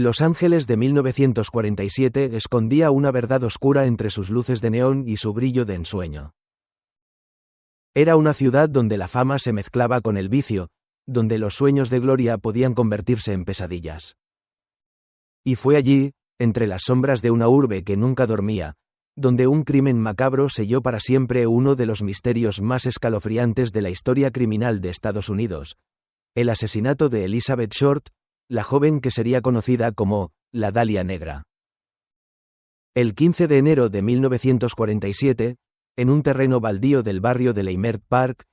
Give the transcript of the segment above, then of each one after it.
Los Ángeles de 1947 escondía una verdad oscura entre sus luces de neón y su brillo de ensueño. Era una ciudad donde la fama se mezclaba con el vicio, donde los sueños de gloria podían convertirse en pesadillas. Y fue allí, entre las sombras de una urbe que nunca dormía, donde un crimen macabro selló para siempre uno de los misterios más escalofriantes de la historia criminal de Estados Unidos: el asesinato de Elizabeth Short, la joven que sería conocida como la Dalia Negra. El 15 de enero de 1947, en un terreno baldío del barrio de Leimert Park,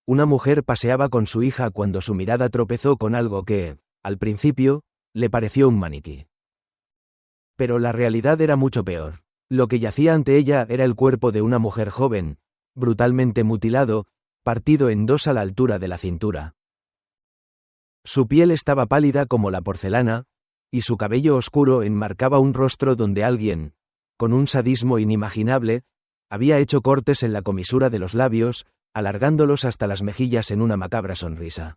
una mujer paseaba con su hija cuando su mirada tropezó con algo que, al principio, le pareció un maniquí. Pero la realidad era mucho peor. Lo que yacía ante ella era el cuerpo de una mujer joven, brutalmente mutilado, partido en dos a la altura de la cintura. Su piel estaba pálida como la porcelana, y su cabello oscuro enmarcaba un rostro donde alguien, con un sadismo inimaginable, había hecho cortes en la comisura de los labios, alargándolos hasta las mejillas en una macabra sonrisa.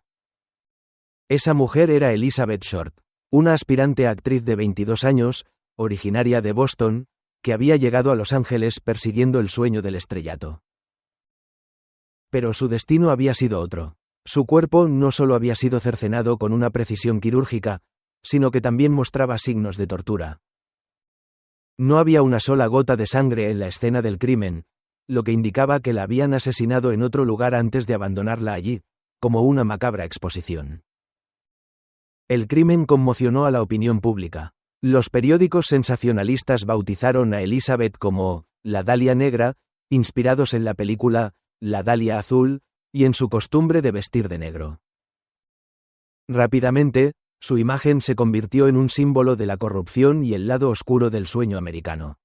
Esa mujer era Elizabeth Short, una aspirante actriz de 22 años, originaria de Boston, que había llegado a Los Ángeles persiguiendo el sueño del estrellato. Pero su destino había sido otro. Su cuerpo no solo había sido cercenado con una precisión quirúrgica, sino que también mostraba signos de tortura. No había una sola gota de sangre en la escena del crimen, lo que indicaba que la habían asesinado en otro lugar antes de abandonarla allí, como una macabra exposición. El crimen conmocionó a la opinión pública. Los periódicos sensacionalistas bautizaron a Elizabeth como la Dalia Negra, inspirados en la película La Dalia Azul, y en su costumbre de vestir de negro. Rápidamente, su imagen se convirtió en un símbolo de la corrupción y el lado oscuro del sueño americano.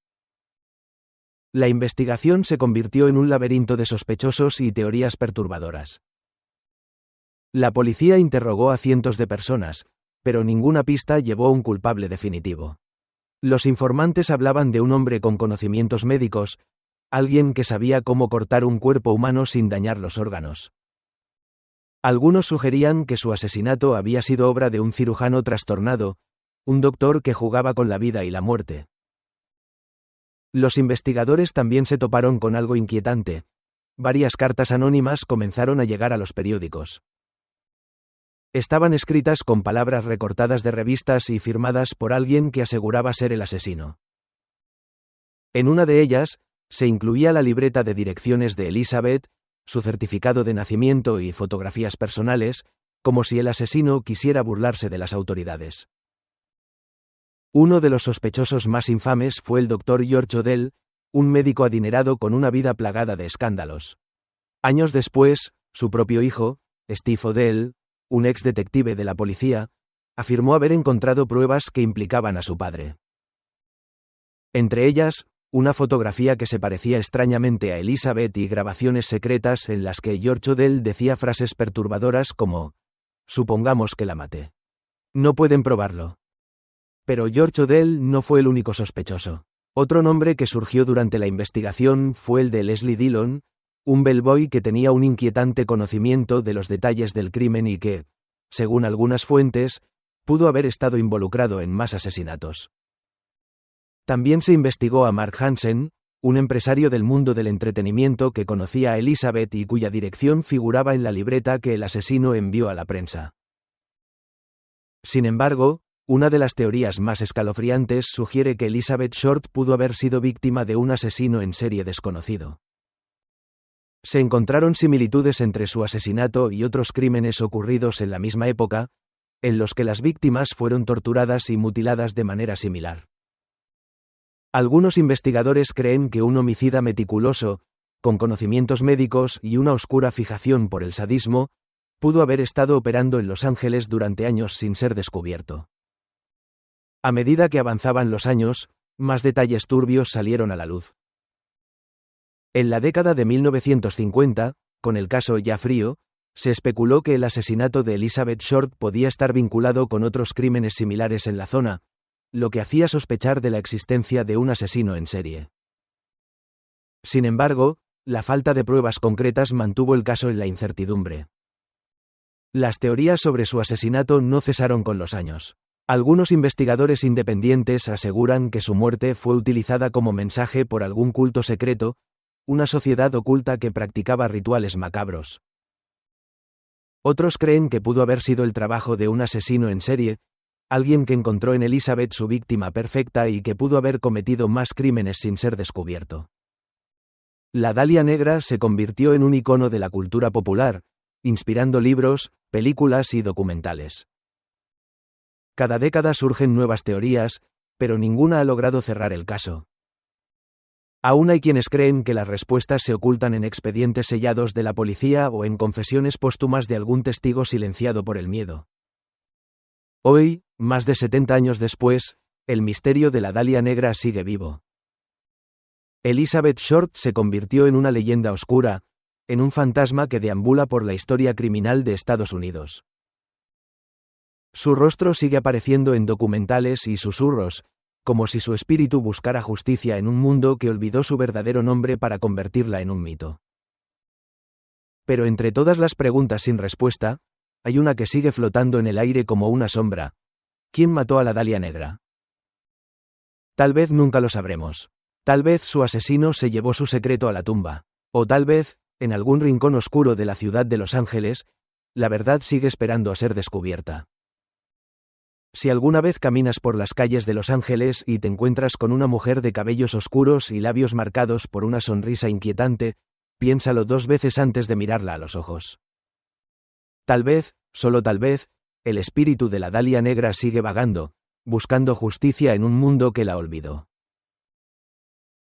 La investigación se convirtió en un laberinto de sospechosos y teorías perturbadoras. La policía interrogó a cientos de personas, pero ninguna pista llevó a un culpable definitivo. Los informantes hablaban de un hombre con conocimientos médicos, alguien que sabía cómo cortar un cuerpo humano sin dañar los órganos. Algunos sugerían que su asesinato había sido obra de un cirujano trastornado, un doctor que jugaba con la vida y la muerte. Los investigadores también se toparon con algo inquietante. Varias cartas anónimas comenzaron a llegar a los periódicos. Estaban escritas con palabras recortadas de revistas y firmadas por alguien que aseguraba ser el asesino. En una de ellas, se incluía la libreta de direcciones de Elizabeth, su certificado de nacimiento y fotografías personales, como si el asesino quisiera burlarse de las autoridades. Uno de los sospechosos más infames fue el Dr. George Odell, un médico adinerado con una vida plagada de escándalos. Años después, su propio hijo, Steve Odell, un ex detective de la policía, afirmó haber encontrado pruebas que implicaban a su padre. Entre ellas, una fotografía que se parecía extrañamente a Elizabeth y grabaciones secretas en las que George Odell decía frases perturbadoras como: «Supongamos que la maté. No pueden probarlo». Pero George Odell no fue el único sospechoso. Otro nombre que surgió durante la investigación fue el de Leslie Dillon, un bellboy que tenía un inquietante conocimiento de los detalles del crimen y que, según algunas fuentes, pudo haber estado involucrado en más asesinatos. También se investigó a Mark Hansen, un empresario del mundo del entretenimiento que conocía a Elizabeth y cuya dirección figuraba en la libreta que el asesino envió a la prensa. Sin embargo, una de las teorías más escalofriantes sugiere que Elizabeth Short pudo haber sido víctima de un asesino en serie desconocido. Se encontraron similitudes entre su asesinato y otros crímenes ocurridos en la misma época, en los que las víctimas fueron torturadas y mutiladas de manera similar. Algunos investigadores creen que un homicida meticuloso, con conocimientos médicos y una oscura fijación por el sadismo, pudo haber estado operando en Los Ángeles durante años sin ser descubierto. A medida que avanzaban los años, más detalles turbios salieron a la luz. En la década de 1950, con el caso ya frío, se especuló que el asesinato de Elizabeth Short podía estar vinculado con otros crímenes similares en la zona, lo que hacía sospechar de la existencia de un asesino en serie. Sin embargo, la falta de pruebas concretas mantuvo el caso en la incertidumbre. Las teorías sobre su asesinato no cesaron con los años. Algunos investigadores independientes aseguran que su muerte fue utilizada como mensaje por algún culto secreto, una sociedad oculta que practicaba rituales macabros. Otros creen que pudo haber sido el trabajo de un asesino en serie, alguien que encontró en Elizabeth su víctima perfecta y que pudo haber cometido más crímenes sin ser descubierto. La Dalia Negra se convirtió en un icono de la cultura popular, inspirando libros, películas y documentales. Cada década surgen nuevas teorías, pero ninguna ha logrado cerrar el caso. Aún hay quienes creen que las respuestas se ocultan en expedientes sellados de la policía o en confesiones póstumas de algún testigo silenciado por el miedo. Hoy, más de 70 años después, el misterio de la Dalia Negra sigue vivo. Elizabeth Short se convirtió en una leyenda oscura, en un fantasma que deambula por la historia criminal de Estados Unidos. Su rostro sigue apareciendo en documentales y susurros, como si su espíritu buscara justicia en un mundo que olvidó su verdadero nombre para convertirla en un mito. Pero entre todas las preguntas sin respuesta, hay una que sigue flotando en el aire como una sombra. ¿Quién mató a la Dalia Negra? Tal vez nunca lo sabremos. Tal vez su asesino se llevó su secreto a la tumba. O tal vez, en algún rincón oscuro de la ciudad de Los Ángeles, la verdad sigue esperando a ser descubierta. Si alguna vez caminas por las calles de Los Ángeles y te encuentras con una mujer de cabellos oscuros y labios marcados por una sonrisa inquietante, piénsalo 2 veces antes de mirarla a los ojos. Tal vez, solo tal vez, el espíritu de la Dalia Negra sigue vagando, buscando justicia en un mundo que la olvidó.